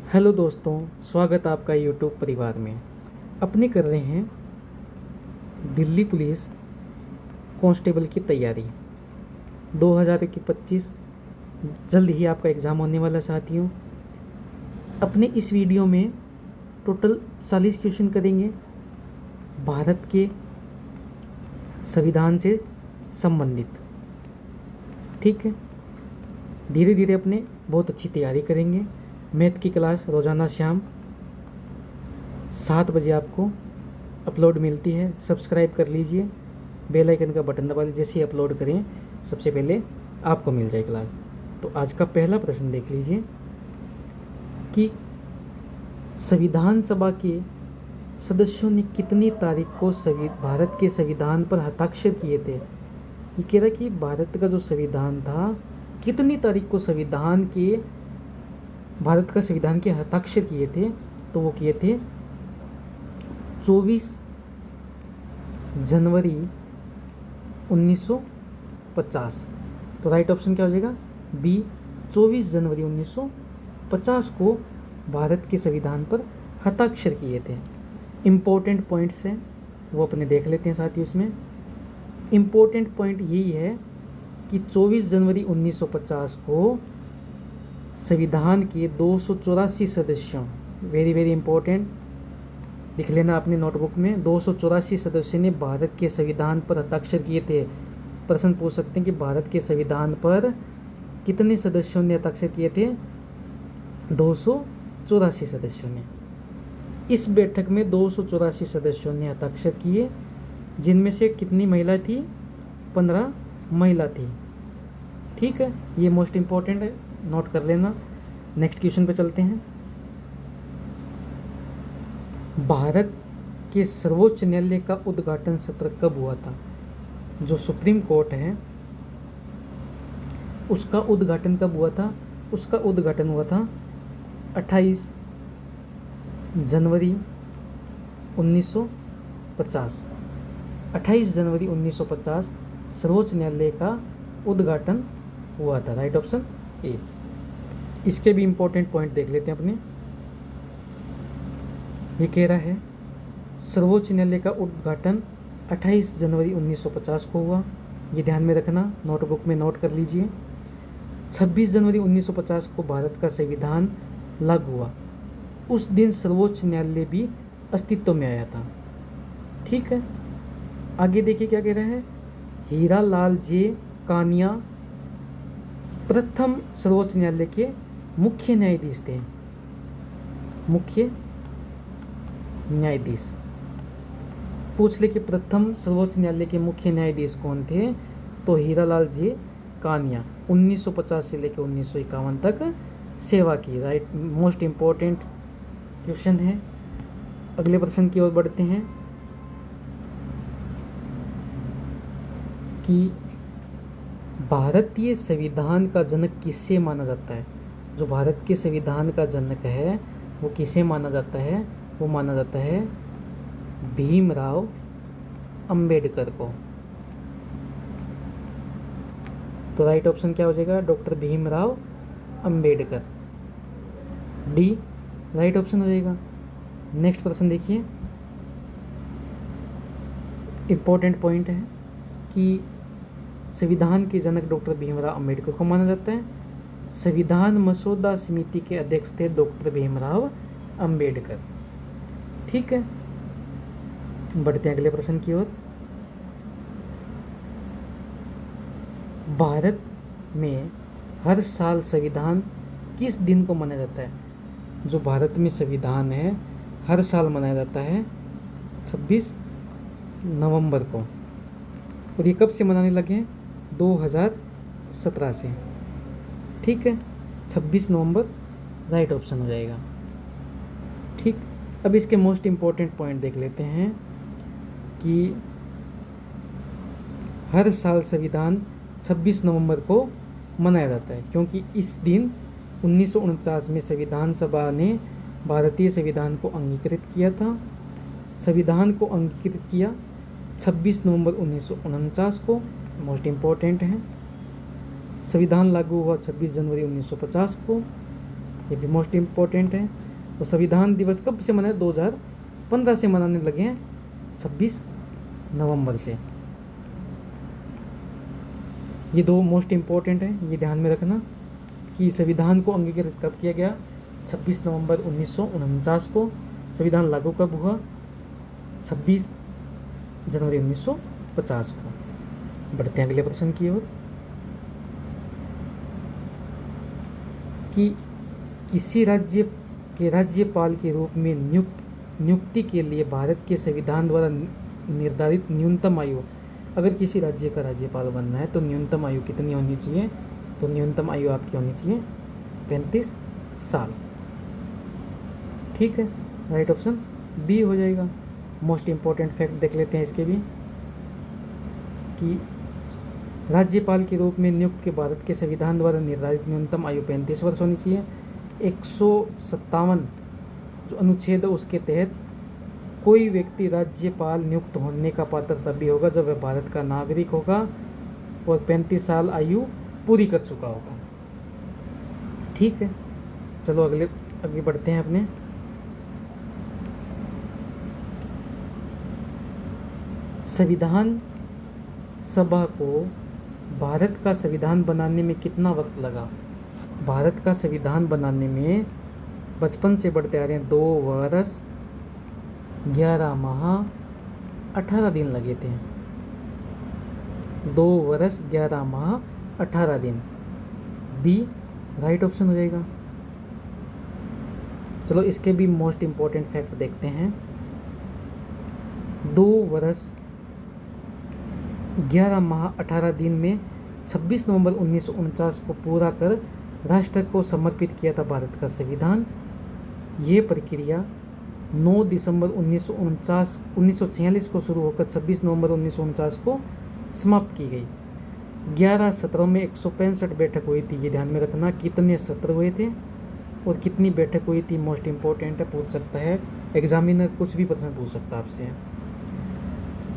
Hello दोस्तों, स्वागत है आपका यूट्यूब परिवार में। अपने कर रहे हैं दिल्ली पुलिस कांस्टेबल की तैयारी 2025। जल्द ही आपका एग्ज़ाम होने वाला साथियों। अपने इस वीडियो में टोटल 40 क्वेश्चन करेंगे भारत के संविधान से संबंधित। ठीक है, धीरे धीरे अपने बहुत अच्छी तैयारी करेंगे। मैथ की क्लास रोज़ाना शाम 7 बजे आपको अपलोड मिलती है। सब्सक्राइब कर लीजिए, बेल आइकन का बटन दबा लीजिए, जैसे ही अपलोड करें सबसे पहले आपको मिल जाए क्लास। तो आज का पहला प्रश्न देख लीजिए कि संविधान सभा के सदस्यों ने कितनी तारीख को भारत के संविधान पर हस्ताक्षर किए थे। ये कह रहा है कि भारत का जो संविधान था कितनी तारीख को भारत का संविधान के हस्ताक्षर किए थे। तो वो किए थे 24 जनवरी 1950। तो राइट ऑप्शन क्या हो जाएगा? बी, 24 जनवरी 1950 को भारत के संविधान पर हस्ताक्षर किए थे। इम्पोर्टेंट पॉइंट्स हैं वो अपने देख लेते हैं साथियों। इसमें इम्पोर्टेंट पॉइंट यही है कि 24 जनवरी 1950 को संविधान के 284 सदस्यों, वेरी वेरी इंपॉर्टेंट, लिख लेना अपने नोटबुक में, 284 सदस्यों ने भारत के संविधान पर हस्ताक्षर किए थे। प्रश्न पूछ सकते हैं कि भारत के संविधान पर कितने सदस्यों ने हस्ताक्षर किए थे? 284 सदस्यों ने। इस बैठक में 284 सदस्यों ने हस्ताक्षर किए, जिनमें से कितनी महिला थी? 15 महिला थी। ठीक है, ये मोस्ट इम्पॉर्टेंट है, नोट कर लेना। नेक्स्ट क्वेश्चन पे चलते हैं। भारत के सर्वोच्च न्यायालय का उद्घाटन सत्र कब हुआ था? जो सुप्रीम कोर्ट है उसका उद्घाटन कब हुआ था? उसका उद्घाटन हुआ था 28 जनवरी 1950। 28 जनवरी 1950 सर्वोच्च न्यायालय का उद्घाटन हुआ था। Right option A. इसके भी इम्पोर्टेंट पॉइंट देख लेते हैं अपने। ये कह रहा है सर्वोच्च न्यायालय का उद्घाटन 28 जनवरी 1950 को हुआ। ये ध्यान में रखना, नोटबुक में नोट कर लीजिए। 26 जनवरी 1950 को भारत का संविधान लागू हुआ। उस दिन सर्वोच्च न्यायालय भी अस्तित्व में आया था। ठीक है, आगे देखिए क्या कह रहा है। हीरा लाल जे कानिया प्रथम सर्वोच्च न्यायालय के मुख्य न्यायाधीश थे। मुख्य न्यायाधीश पूछ ले कि प्रथम सर्वोच्च न्यायालय के मुख्य न्यायाधीश कौन थे? तो हीरालाल जे कानिया 1950 से लेकर 1951 तक सेवा की। राइट, मोस्ट इम्पोर्टेंट क्वेश्चन है। अगले प्रश्न की ओर बढ़ते हैं कि भारतीय संविधान का जनक किसे माना जाता है? जो भारत के संविधान का जनक है वो किसे माना जाता है? वो माना जाता है भीमराव अंबेडकर को। तो राइट ऑप्शन क्या हो जाएगा? Doctor Bhimrao Ambedkar, D right option हो जाएगा। नेक्स्ट प्रश्न देखिए, इम्पोर्टेंट पॉइंट है कि संविधान के जनक डॉक्टर भीमराव अंबेडकर को माना जाता है। संविधान मसौदा समिति के अध्यक्ष थे डॉक्टर भीमराव अंबेडकर। ठीक है, बढ़ते हैं अगले प्रश्न की ओर। भारत में हर साल संविधान किस दिन को मनाया जाता है? जो भारत में संविधान है हर साल मनाया जाता है 26 नवंबर को। और ये कब से मनाने लगे हैं? 2017 से। ठीक है, 26 नवंबर राइट ऑप्शन हो जाएगा। ठीक, अब इसके मोस्ट इम्पोर्टेंट पॉइंट देख लेते हैं कि हर साल संविधान 26 नवंबर को मनाया जाता है क्योंकि इस दिन 1949 में संविधान सभा ने भारतीय संविधान को अंगीकृत किया था। संविधान को अंगीकृत किया 26 नवंबर 1949 को, मोस्ट इम्पोर्टेंट है। संविधान लागू हुआ 26 जनवरी 1950 को। ये भी मोस्ट इम्पोर्टेंट है। और संविधान दिवस कब से मनाए? 2015 से मनाने लगे हैं, 26 नवंबर से। ये दो मोस्ट इम्पोर्टेंट है, ये ध्यान में रखना कि संविधान को अंगीकृत कब किया गया? 26 नवंबर 1949 को। संविधान लागू कब हुआ? 26 जनवरी 1950 को। बढ़ते हैं अगले प्रश्न की ओर कि किसी राज्य के राज्यपाल के रूप में नियुक्ति के लिए भारत के संविधान द्वारा निर्धारित न्यूनतम आयु, अगर किसी राज्य का राज्यपाल बनना है तो न्यूनतम आयु कितनी होनी चाहिए? तो न्यूनतम आयु आपकी होनी चाहिए 35 साल। ठीक है, राइट ऑप्शन बी हो जाएगा। मोस्ट इम्पोर्टेंट फैक्ट देख लेते हैं इसके भी कि राज्यपाल के रूप में नियुक्त के भारत के संविधान द्वारा निर्धारित न्यूनतम आयु 35 वर्ष होनी चाहिए। 157 जो अनुच्छेद है उसके तहत कोई व्यक्ति राज्यपाल नियुक्त होने का पात्र तभी होगा जब वह भारत का नागरिक होगा और 35 साल आयु पूरी कर चुका होगा। ठीक है, चलो आगे बढ़ते हैं अपने। संविधान सभा को भारत का संविधान बनाने में कितना वक्त लगा? भारत का संविधान बनाने में बचपन से बढ़ते आ रहे हैं 2 वर्ष 11 माह 18 दिन लगे थे। 2 वर्ष 11 माह 18 दिन, बी राइट ऑप्शन हो जाएगा। चलो इसके भी मोस्ट इम्पोर्टेंट फैक्ट देखते हैं। 2 वर्ष 11 माह 18 दिन में 26 नवंबर 1949 को पूरा कर राष्ट्र को समर्पित किया था भारत का संविधान। ये प्रक्रिया 9 दिसंबर 1946 को शुरू होकर 26 नवंबर 1949 को समाप्त की गई। 11 सत्रों में 165 बैठक हुई थी। ये ध्यान में रखना कितने सत्र हुए थे और कितनी बैठक हुई थी, मोस्ट इम्पोर्टेंट है, पूछ सकता है एग्जामिनर, कुछ भी प्रश्न पूछ सकता है आपसे।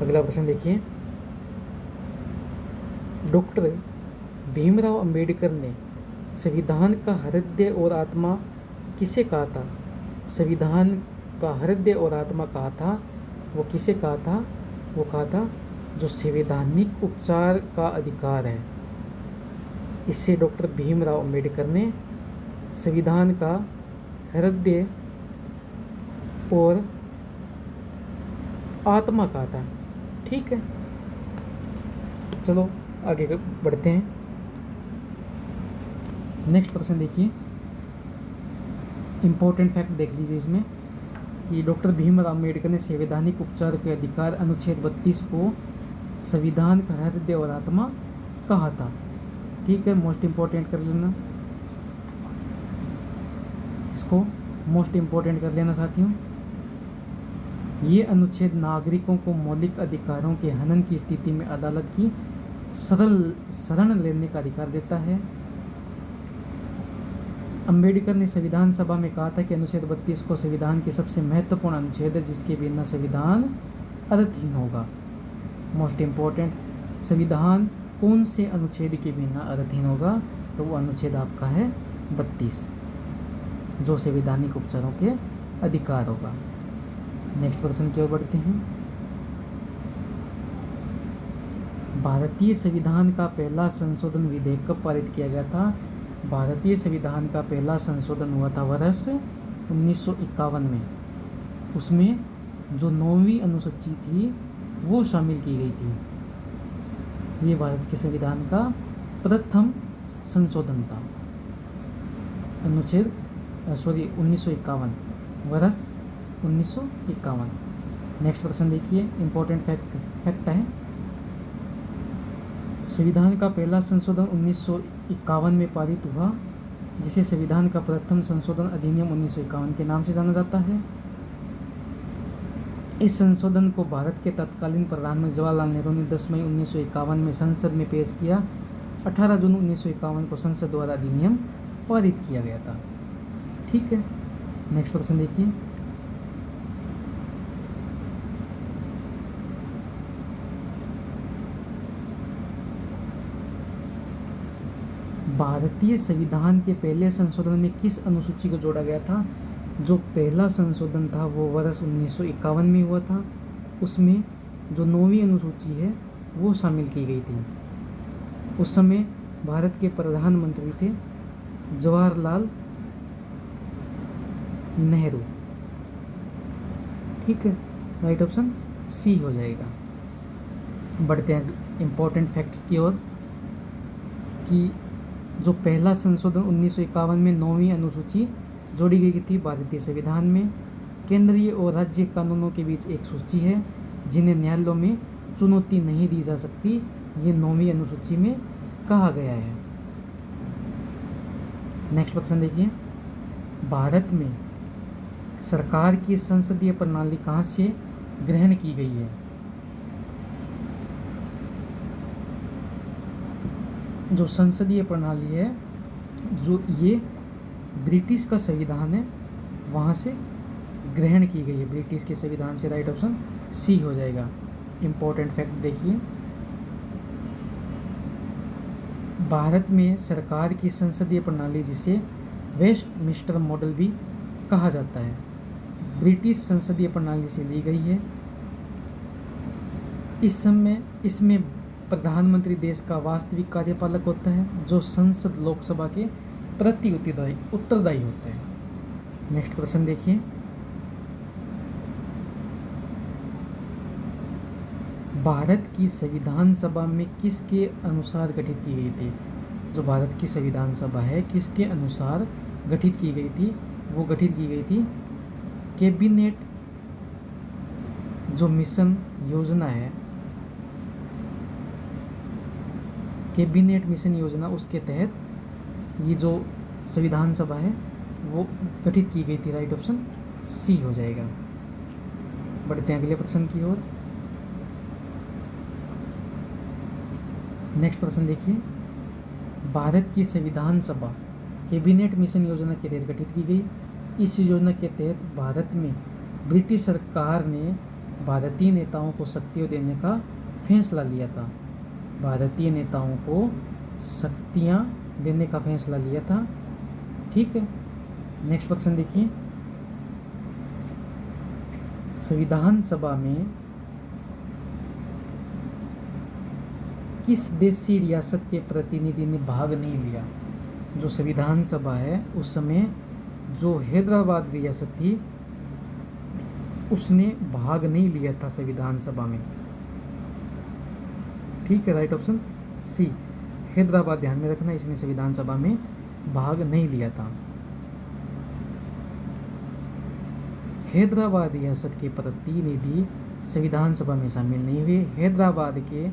अगला प्रश्न देखिए, डॉक्टर भीमराव अंबेडकर ने संविधान का हृदय और आत्मा किसे कहा था? संविधान का हृदय और आत्मा कहा था, वो किसे कहा था? वो कहा था जो संवैधानिक उपचार का अधिकार है। इससे डॉक्टर भीमराव अंबेडकर ने संविधान का हृदय और आत्मा कहा था। ठीक है, चलो आगे बढ़ते हैं। नेक्स्ट प्रश्न देखिए, इम्पोर्टेंट फैक्ट देख लीजिए इसमें कि डॉक्टर भीमराव अंबेडकर ने संवैधानिक उपचार के अधिकार अनुच्छेद 32 को संविधान का हृदय और आत्मा कहा था। ठीक है, मोस्ट इम्पोर्टेंट कर लेना इसको, मोस्ट इम्पोर्टेंट कर लेना साथियों। ये अनुच्छेद नागरिकों को मौलिक अधिकारों के हनन की स्थिति में अदालत की शरण लेने का अधिकार देता है। अंबेडकर ने संविधान सभा में कहा था कि अनुच्छेद 32 को संविधान की सबसे महत्वपूर्ण अनुच्छेद है जिसके बिना संविधान अर्थहीन होगा। मोस्ट इम्पोर्टेंट, संविधान कौन से अनुच्छेद के बिना अर्थहीन होगा? तो वो अनुच्छेद आपका है 32 जो संवैधानिक उपचारों के अधिकार होगा। नेक्स्ट प्रश्न की ओर बढ़ते हैं। भारतीय संविधान का पहला संशोधन विधेयक कब पारित किया गया था? भारतीय संविधान का पहला संशोधन हुआ था वर्ष 1951 में। उसमें जो 9वीं अनुसूची थी वो शामिल की गई थी। ये भारत के संविधान का प्रथम संशोधन था। अनुच्छेद 1951, वर्ष 1951। नेक्स्ट प्रश्न देखिए, इम्पोर्टेंट फैक्ट है। संविधान का पहला संशोधन 1951 में पारित हुआ, जिसे संविधान का प्रथम संशोधन अधिनियम 1951 के नाम से जाना जाता है। इस संशोधन को भारत के तत्कालीन प्रधानमंत्री जवाहरलाल नेहरू ने 10 मई 1951 में संसद में पेश किया। 18 जून 1951 को संसद द्वारा अधिनियम पारित किया गया था। ठीक है, नेक्स्ट प्रश्न देखिए। भारतीय संविधान के पहले संशोधन में किस अनुसूची को जोड़ा गया था? जो पहला संशोधन था वो वर्ष 1951 में हुआ था। उसमें जो 9वीं अनुसूची है वो शामिल की गई थी। उस समय भारत के प्रधानमंत्री थे जवाहरलाल नेहरू। ठीक है, राइट ऑप्शन सी हो जाएगा। बढ़ते हैं इम्पोर्टेंट फैक्ट्स की ओर कि जो पहला संशोधन 1951 में 9वीं अनुसूची जोड़ी गई थी भारतीय संविधान में, केंद्रीय और राज्य कानूनों के बीच एक सूची है जिन्हें न्यायालयों में चुनौती नहीं दी जा सकती, ये 9वीं अनुसूची में कहा गया है। नेक्स्ट क्वेश्चन देखिए, भारत में सरकार की संसदीय प्रणाली कहाँ से ग्रहण की गई है? जो संसदीय प्रणाली है, जो ये ब्रिटिश का संविधान है, वहाँ से ग्रहण की गई है, ब्रिटिश के संविधान से। राइट ऑप्शन सी हो जाएगा। इम्पोर्टेंट फैक्ट देखिए, भारत में सरकार की संसदीय प्रणाली, जिसे वेस्टमिंस्टर मॉडल भी कहा जाता है, ब्रिटिश संसदीय प्रणाली से ली गई है। इस समय इसमें प्रधानमंत्री देश का वास्तविक कार्यपालक होता है, जो संसद लोकसभा के प्रति उत्तरदायी होता है। नेक्स्ट क्वेश्चन देखिए, भारत की संविधान सभा में किसके अनुसार गठित की गई थी? जो भारत की संविधान सभा है, किसके अनुसार गठित की गई थी? वो गठित की गई थी कैबिनेट जो मिशन योजना है, कैबिनेट मिशन योजना, उसके तहत ये जो संविधान सभा है वो गठित की गई थी। राइट ऑप्शन सी हो जाएगा। बढ़ते हैं अगले प्रश्न की ओर। नेक्स्ट प्रश्न देखिए, भारत की संविधान सभा कैबिनेट मिशन योजना के तहत गठित की गई। इस योजना के तहत भारत में ब्रिटिश सरकार ने भारतीय नेताओं को शक्तियाँ देने का फैसला लिया था। भारतीय नेताओं को शक्तियाँ देने का फैसला लिया था। ठीक है, नेक्स्ट क्वेश्चन देखिए, संविधान सभा में किस देशी रियासत के प्रतिनिधि ने भाग नहीं लिया? जो संविधान सभा है, उस समय जो हैदराबाद रियासत थी उसने भाग नहीं लिया था संविधान सभा में। ठीक है, राइट ऑप्शन सी, हैदराबाद ध्यान में रखना, इसने संविधान सभा में भाग नहीं लिया था। हैदराबाद रियासत के प्रतिनिधि संविधान सभा में शामिल नहीं हुए। हैदराबाद के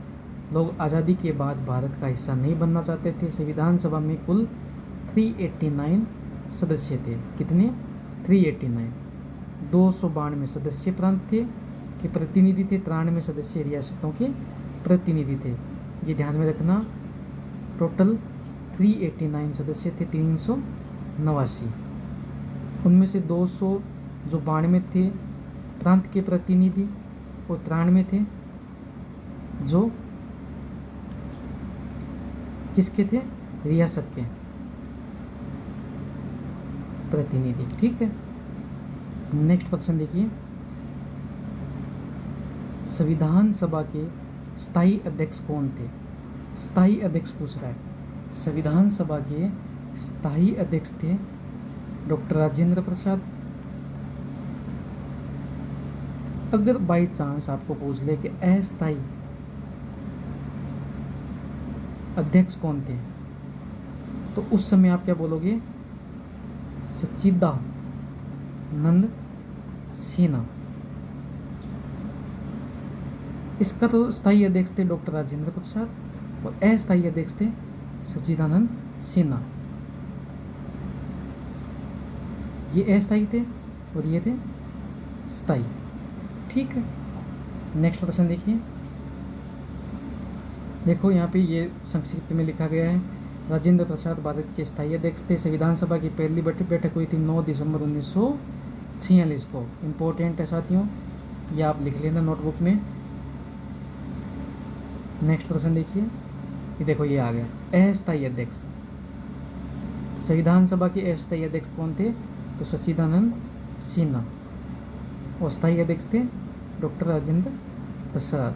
लोग आज़ादी के बाद भारत का हिस्सा नहीं बनना चाहते थे। संविधान सभा में कुल 389 सदस्य थे। कितने? 389। 292 सदस्य प्रांत थे के प्रतिनिधि थे, 93 सदस्य रियासतों के प्रतिनिधि थे। ये ध्यान में रखना, टोटल 389 सदस्य थे, 389। उनमें से 292 थे प्रांत के प्रतिनिधि और 93 थे जो किसके थे? रियासत के प्रतिनिधि। ठीक है, नेक्स्ट क्वेश्चन देखिए, संविधान सभा के स्थायी अध्यक्ष कौन थे? स्थायी अध्यक्ष पूछ रहा है। संविधान सभा के स्थायी अध्यक्ष थे डॉक्टर राजेंद्र प्रसाद। अगर बाई चांस आपको पूछ ले कि अस्थायी अध्यक्ष कौन थे, तो उस समय आप क्या बोलोगे? सच्चिदानंद सिन्हा। इसका तो स्थायी अध्यक्ष थे डॉक्टर राजेंद्र प्रसाद और अस्थायी अध्यक्ष थे सच्चिदानंद सिन्हा। ये अस्थायी थे और ये थे स्थायी। ठीक है, नेक्स्ट प्रश्न देखिए। देखो यहाँ पे ये संक्षिप्त में लिखा गया है, राजेंद्र प्रसाद भारत के स्थायी अध्यक्ष थे। संविधान सभा की पहली बैठक हुई थी 9 दिसंबर 1946 को। इम्पोर्टेंट है साथियों, ये आप लिख लेना नोटबुक में। नेक्स्ट प्रश्न देखिए, ये देखो ये आ गया अस्थायी अध्यक्ष। संविधान सभा के अस्थायी अध्यक्ष कौन थे? तो सच्चिदानंद सिन्हा। और स्थायी अध्यक्ष थे डॉक्टर राजेंद्र प्रसाद।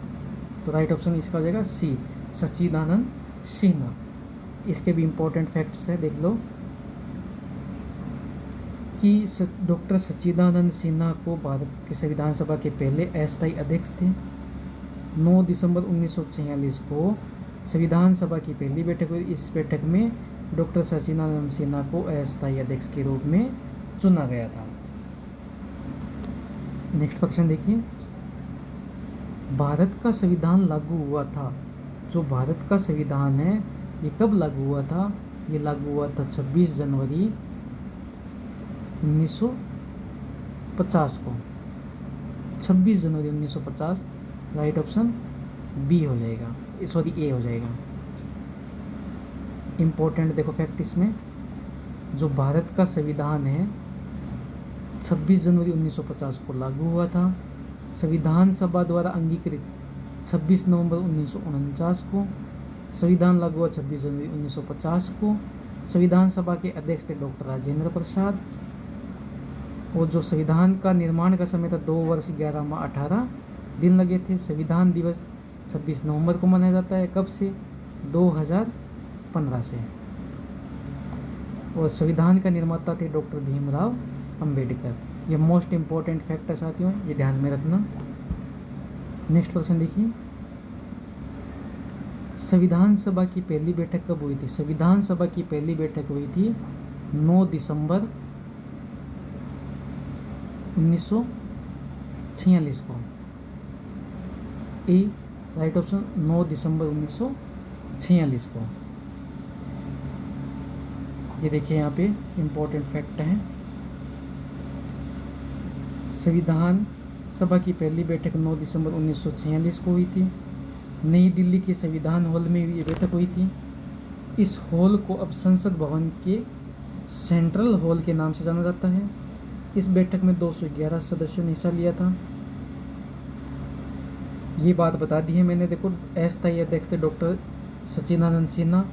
तो राइट ऑप्शन इसका हो जाएगा सी, सच्चिदानंद सिन्हा। इसके भी इम्पोर्टेंट फैक्ट्स हैं, देख लो कि डॉक्टर सच्चिदानंद सिन्हा को भारत की संविधान सभा के पहले अस्थायी अध्यक्ष थे। 9 दिसंबर 1946 को संविधान सभा की पहली बैठक हुई। इस बैठक में डॉक्टर सच्चिदानंद सिन्हा को अस्थायी अध्यक्ष के रूप में चुना गया था। नेक्स्ट क्वेश्चन देखिए, भारत का संविधान लागू हुआ था। जो भारत का संविधान है ये कब लागू हुआ था? ये लागू हुआ था 26 जनवरी 1950 को। 26 जनवरी 1950। राइट ऑप्शन बी हो जाएगा, सॉरी ए हो जाएगा। इम्पोर्टेंट देखो फैक्ट इसमें, जो भारत का संविधान है 26 जनवरी 1950 को लागू हुआ था। संविधान सभा द्वारा अंगीकृत 26 नवंबर 1949 को। संविधान लागू हुआ 26 जनवरी 1950 को। संविधान सभा के अध्यक्ष थे डॉक्टर राजेंद्र प्रसाद। और जो संविधान का निर्माण का समय था 2 वर्ष 11 माह 18 दिन लगे थे। संविधान दिवस 26 नवंबर को मनाया जाता है। कब से? 2015 से। और संविधान का निर्माता थे डॉक्टर भीमराव अंबेडकर। ये मोस्ट इम्पोर्टेंट फैक्ट है साथियों, ये ध्यान में रखना। नेक्स्ट क्वेश्चन देखिए, संविधान सभा की पहली बैठक कब हुई थी? संविधान सभा की पहली बैठक हुई थी 9 दिसंबर 1946 को। ए राइट ऑप्शन, 9 दिसंबर 1946 को। ये देखिए यहाँ पे इम्पोर्टेंट फैक्ट है। संविधान सभा की पहली बैठक 9 दिसंबर 1946 को हुई थी। नई दिल्ली के संविधान हॉल में ये बैठक हुई थी। इस हॉल को अब संसद भवन के सेंट्रल हॉल के नाम से जाना जाता है। इस बैठक में 211 सदस्यों ने हिस्सा लिया था। ये बात बता दी है मैंने। देखो, अस्थायी अध्यक्ष थे डॉक्टर सच्चिदानंद सिन्हा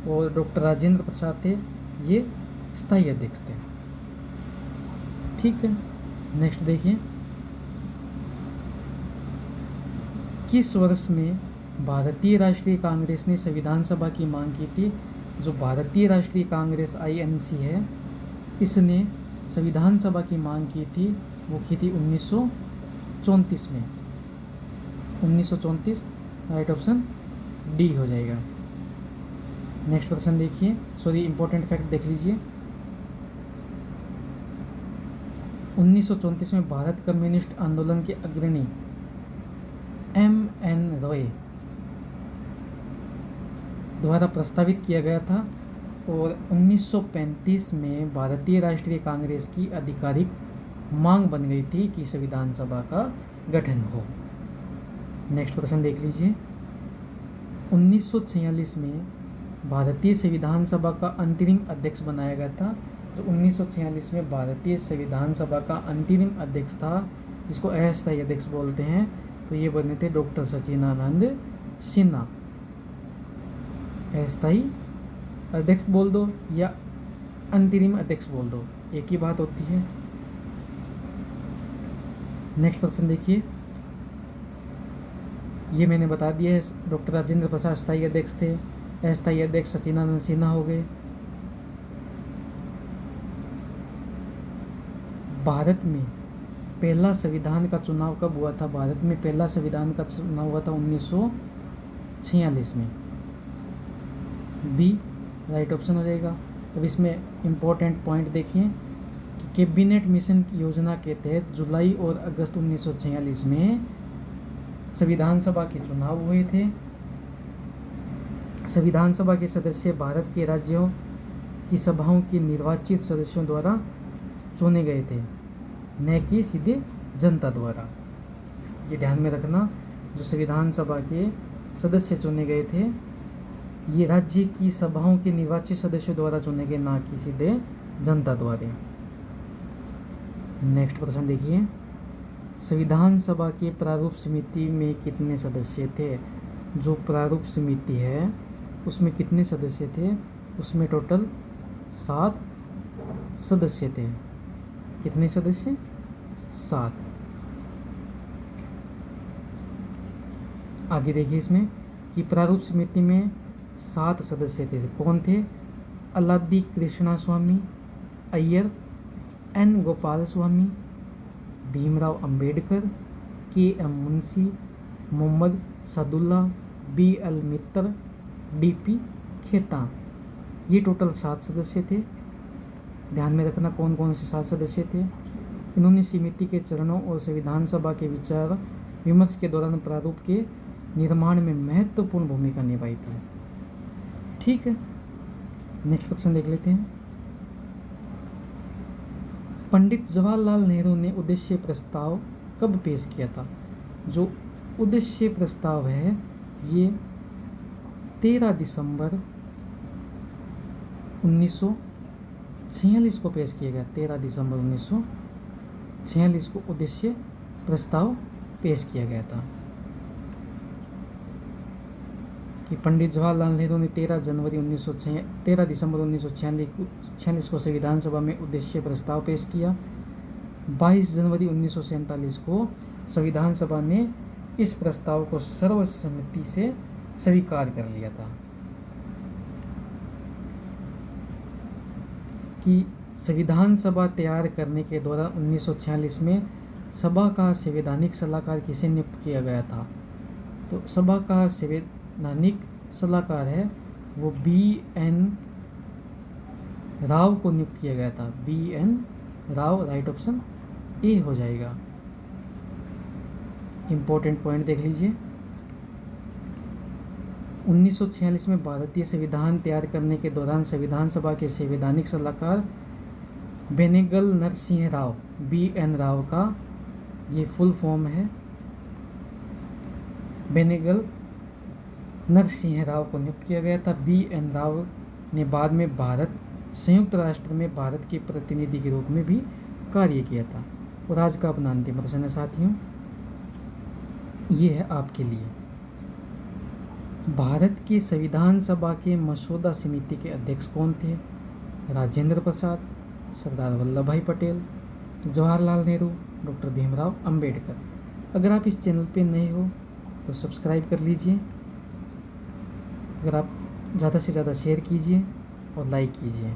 और डॉक्टर राजेंद्र प्रसाद थे, ये स्थायी अध्यक्ष थे। ठीक है, नेक्स्ट देखिए, किस वर्ष में भारतीय राष्ट्रीय कांग्रेस ने संविधान सभा की मांग की थी? जो भारतीय राष्ट्रीय कांग्रेस INC है, इसने संविधान सभा की मांग की थी, वो की थी 1934 में। 1934 राइट ऑप्शन डी हो जाएगा। नेक्स्ट क्वेश्चन देखिए, सॉरी इंपॉर्टेंट फैक्ट देख लीजिए। 1934 में भारत कम्युनिस्ट आंदोलन के अग्रणी MN रॉय द्वारा प्रस्तावित किया गया था और 1935 में भारतीय राष्ट्रीय कांग्रेस की आधिकारिक मांग बन गई थी कि संविधान सभा का गठन हो। नेक्स्ट क्वेश्चन देख लीजिए, 1946 में भारतीय संविधान सभा का अंतरिम अध्यक्ष बनाया गया था। तो 1946 में भारतीय संविधान सभा का अंतरिम अध्यक्ष था, जिसको अस्थायी अध्यक्ष बोलते हैं, तो ये बने थे डॉक्टर सच्चिदानंद सिन्हा। अस्थायी अध्यक्ष बोल दो या अंतरिम अध्यक्ष बोल दो, एक ही बात होती है। नेक्स्ट क्वेश्चन देखिए, ये मैंने बता दिया है, डॉक्टर राजेंद्र प्रसाद स्थायी अध्यक्ष थे, अस्थायी अध्यक्ष सच्चिदानंद सिन्हा हो गए। भारत में पहला संविधान का चुनाव कब हुआ था? भारत में पहला संविधान का चुनाव हुआ था 1946 में। बी राइट ऑप्शन हो जाएगा। अब इसमें इम्पोर्टेंट पॉइंट देखिए कि कैबिनेट मिशन की योजना के तहत जुलाई और अगस्त 1946 में संविधान सभा के चुनाव हुए थे। संविधान सभा के सदस्य भारत के राज्यों की सभाओं के निर्वाचित सदस्यों द्वारा चुने गए थे, न कि सीधे जनता द्वारा। ये ध्यान में रखना, जो संविधान सभा के सदस्य चुने गए थे, ये राज्य की सभाओं के निर्वाचित सदस्यों द्वारा चुने गए, ना कि सीधे जनता द्वारा। नेक्स्ट प्रश्न देखिए, संविधान सभा के प्रारूप समिति में कितने सदस्य थे? जो प्रारूप समिति है उसमें कितने सदस्य थे? उसमें टोटल 7 सदस्य थे। कितने सदस्य? 7। आगे देखिए इसमें कि प्रारूप समिति में 7 सदस्य थे। कौन थे? Alladi Krishna Swami Iyer, N Gopal Swami, Bhimrao Ambedkar, K M Munshi, Mohammad Saadulla, B L Mittar, D P Khaitan. ये टोटल 7 सदस्य थे। ध्यान में रखना कौन कौन से 7 सदस्य थे। इन्होंने समिति के चरणों और संविधान सभा के विचार विमर्श के दौरान प्रारूप के निर्माण में महत्वपूर्ण भूमिका निभाई थी। ठीक है, नेक्स्ट क्वेश्चन देख लेते हैं। पंडित जवाहरलाल नेहरू ने उद्देश्य प्रस्ताव कब पेश किया था? जो उद्देश्य प्रस्ताव है ये 13 दिसंबर 1946 को पेश किया गया। 13 दिसंबर 1946 को उद्देश्य प्रस्ताव पेश किया गया था कि पंडित जवाहरलाल नेहरू ने 13 दिसंबर 1946 को संविधान सभा में उद्देश्य प्रस्ताव पेश किया। 22 जनवरी 1947 को संविधान सभा ने इस प्रस्ताव को सर्वसम्मति से स्वीकार कर लिया था कि संविधान सभा तैयार करने के दौरान 1946 में सभा का संवैधानिक सलाहकार किसे नियुक्त किया गया था? तो सभा का संवैधानिक सलाहकार है वो B.N. राव को नियुक्त किया गया था। B.N. Rao, right option A हो जाएगा। इम्पोर्टेंट पॉइंट देख लीजिए। 1946 में भारतीय संविधान तैयार करने के दौरान संविधान सभा के संवैधानिक सलाहकार बेनेगल नरसिंह राव, B.N. राव का ये फुल फॉर्म है। बेनेगल नरसिंह राव को नियुक्त किया गया था। B.N. राव ने बाद में संयुक्त राष्ट्र में भारत के प्रतिनिधि के रूप में भी कार्य किया था। और आज का अपना अंतिम प्रश्न है साथियों, ये है आपके लिए। भारत की संविधान सभा के मसौदा समिति के अध्यक्ष कौन थे? राजेंद्र प्रसाद, सरदार वल्लभ भाई पटेल, जवाहरलाल नेहरू, डॉक्टर भीमराव अंबेडकर। अगर आप इस चैनल पे नए हो तो सब्सक्राइब कर लीजिए। अगर आप ज़्यादा से ज़्यादा शेयर कीजिए और लाइक कीजिए।